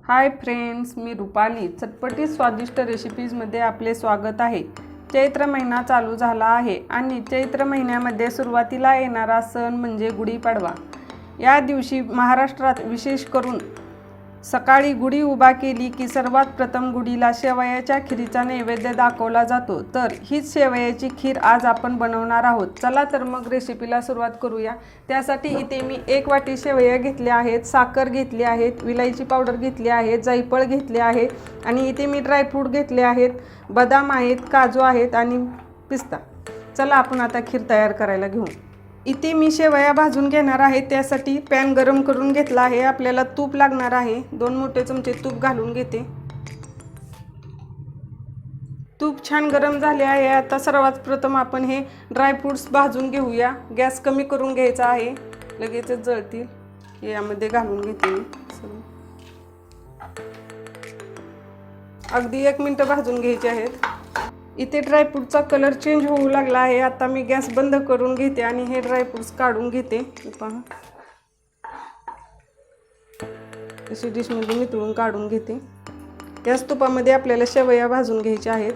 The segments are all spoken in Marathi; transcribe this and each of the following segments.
हाय फ्रेंड्स, मी रुपाली. चटपटी स्वादिष्ट रेसिपीजमध्ये आपले स्वागत आहे. चैत्र महिना चालू झाला आहे आणि चैत्र महिन्यामध्ये सुरुवातीला येणारा सण म्हणजे गुढीपाडवा. या दिवशी महाराष्ट्रात विशेष करून सकाळी गुढी उभा केली की सर्वात प्रथम गुढीला शेवयाच्या खिरीचा नैवेद्य दाखवला जातो. तर हीच शेवयाची खीर आज आपण बनवणार आहोत. चला तर मग रेसिपीला सुरुवात करूया. त्यासाठी इथे मी 1 वाटी शेवया घेतल्या आहेत, साखर घेतली आहेत, विलायची पावडर घेतली आहे, जायफळ घेतले आहे आणि इथे मी ड्रायफ्रूट घेतले आहेत, बदाम आहेत, काजू आहेत आणि पिस्ता. चला आपण आता खीर तयार करायला घेऊ. इथे मी शेवया भाजून घेणार आहे. त्यासाठी पॅन गरम करून घेतला आहे. आपल्याला तूप लागणार आहे. 2 मोठे चमचे तूप घालून घेते. तूप छान गरम झाले आहे. आता सर्वात प्रथम आपण हे ड्रायफ्रूट्स भाजून घेऊया. गॅस कमी करून घ्यायचा आहे, लगेचच जळतील. हे यामध्ये घालून घेते मी. अगदी 1 मिनिट भाजून घ्यायचे आहेत. इथे ड्रायफ्रूटचा कलर चेंज होऊ लागला आहे. आता मी गॅस बंद करून घेते आणि हे ड्रायफ्रूट्स काढून घेते. पहा, अशी डिशमध्ये नितळून काढून घेते. याच तुपामध्ये आपल्याला शेवया भाजून घ्यायच्या आहेत.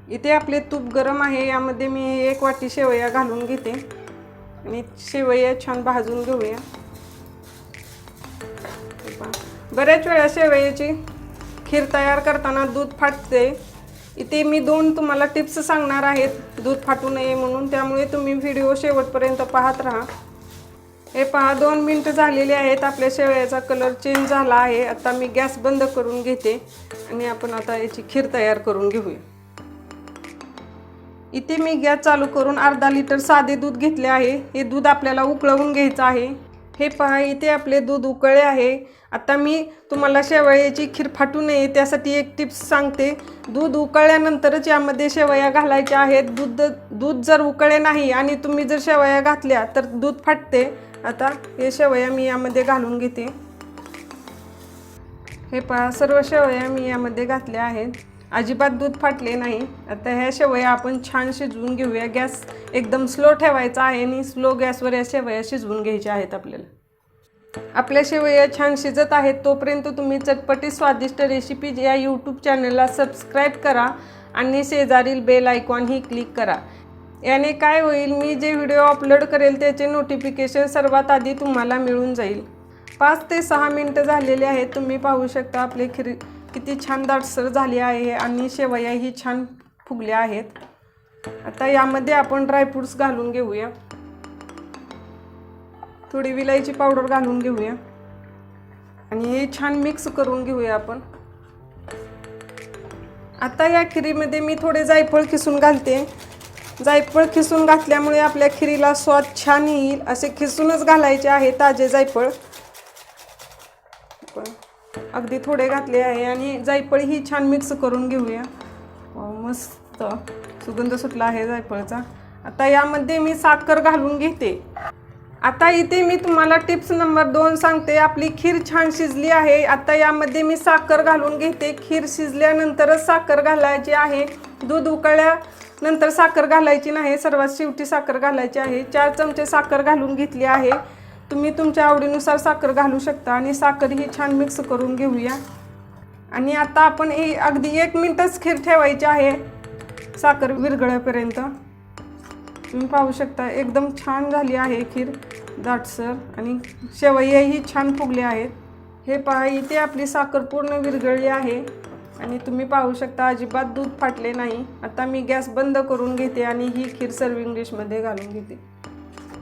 इथे आपले तूप गरम आहे. यामध्ये मी 1 वाटी शेवया घालून घेते आणि शेवया छान भाजून घेऊया. बऱ्याच वेळा शेवयाची खीर तयार करताना दूध फाटते. इथे मी 2 तुम्हाला टिप्स सांगणार आहेत दूध फाटू नये म्हणून, त्यामुळे तुम्ही व्हिडिओ शेवटपर्यंत पाहत राहा. हे पहा, 2 मिनिट झालेले आहेत. आपल्या शेवयाचा कलर चेंज झाला आहे. आता मी गॅस बंद करून घेते आणि आपण आता याची खीर तयार करून घेऊया. इथे मी गॅस चालू करून अर्धा लिटर साधे दूध घेतले आहे. हे दूध आपल्याला उकळवून घ्यायचं आहे. हे पहा, इथे आपले दूध उकळले आहे. आता मी तुम्हाला शेवयाची खीर फाटू नये त्यासाठी एक टिप्स सांगते. दूध उकळल्यानंतरच यामध्ये शेवया घालायच्या आहेत. दूध जर उकळले नाही आणि तुम्ही जर शेवया घातल्या तर दूध फाटते. आता हे शेवया मी यामध्ये घालून घेते. हे पहा, सर्व शेवया मी यामध्ये घातल्या आहेत. अजिबात दूध फाटले नाही. आता ह्या शेवया आपण छान शिजवून घेऊया. गॅस एकदम स्लो ठेवायचा आहे आणि स्लो गॅसवर या शेवया शिजवून घ्यायच्या आहेत. आपल्या शेवया छान शिजत आहेत तोपर्यंत तुम्ही चटपटी स्वादिष्ट रेसिपीज या यूट्यूब चॅनलला सबस्क्राईब करा आणि शेजारील बेल आयकॉनही क्लिक करा. याने काय होईल, मी जे व्हिडिओ अपलोड करेल त्याचे नोटिफिकेशन सर्वात आधी तुम्हाला मिळून जाईल. 5 ते 6 मिनिटं झालेले आहेत. तुम्ही पाहू शकता आपली खीर किती छान दाटसर झाली आहे आणि शेवयाही छान फुगल्या आहेत. आता यामध्ये आपण ड्रायफ्रूट्स घालून घेऊया. थोडी विलायची पावडर घालून घेऊया आणि हे छान मिक्स करून घेऊया आपण. आता या खिरीमध्ये मी थोडे जायफळ खिसून घालते. जायफळ खिसून घातल्यामुळे आपल्या खिरीला स्वाद छान येईल. असे खिसूनच घालायचे आहे ताजे जायफळ. अगदी थोडे घातले आहे आणि जायफळ ही छान मिक्स करून घेऊया. मस्त सुगंध सुटला आहे जायफळचा. आता यामध्ये मी साखर घालून घेते. आता इथे मी तुम्हाला टिप्स नंबर 2 सांगते. आपली खीर छान शिजली आहे. आता यामध्ये मी साखर घालून घेते. खीर शिजल्यानंतरच साखर घालायची आहे. दूध उकळल्यानंतर साखर घालायची नाही, सर्वात शेवटी साखर घालायची आहे. 4 चमचे साखर घालून घेतली आहे. तुम्ही तुमच्या आवडीनुसार साखर घालू शकता आणि साखर ही छान मिक्स करून घेऊया. आणि आता आपण अगदी 1 मिनिटच खीर ठेवायची आहे साखर विरघळेपर्यंत. तुम्ही पाहू शकता एकदम छान झाली आहे खीर, दाटसर, आणि शेवयाही छान फुगले आहेत. हे पहा, इथे आपली साखर पूर्ण विरघळली आहे आणि तुम्ही पाहू शकता अजिबात दूध फाटले नाही. आता मी गॅस बंद करून घेते आणि ही खीर सर्विंग डिशमध्ये घालून घेते.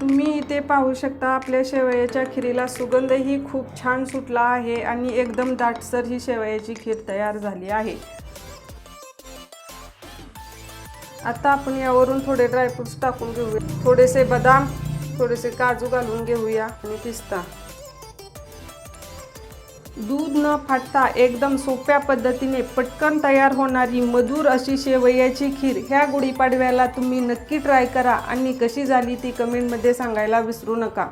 तुम्ही इथे पाहू शकता आपल्या शेवयाच्या खिरीला सुगंधही खूप छान सुटला आहे आणि एकदम दाटसर ही शेवयाची खीर तयार झाली आहे. आता आपण यावरून थोडे ड्रायफ्रूट्स टाकून घेऊया. थोडेसे बदाम, थोडेसे काजू घालून घेऊया आणि पिस्ता. दूध न फाटता एकदम सोप्या पद्धतीने पटकन तयार होणारी मधुर अशी शेवयाची खीर ह्या गुढीपाडव्याला तुम्ही नक्की ट्राय करा आणि कशी झाली ती कमेंटमध्ये सांगायला विसरू नका.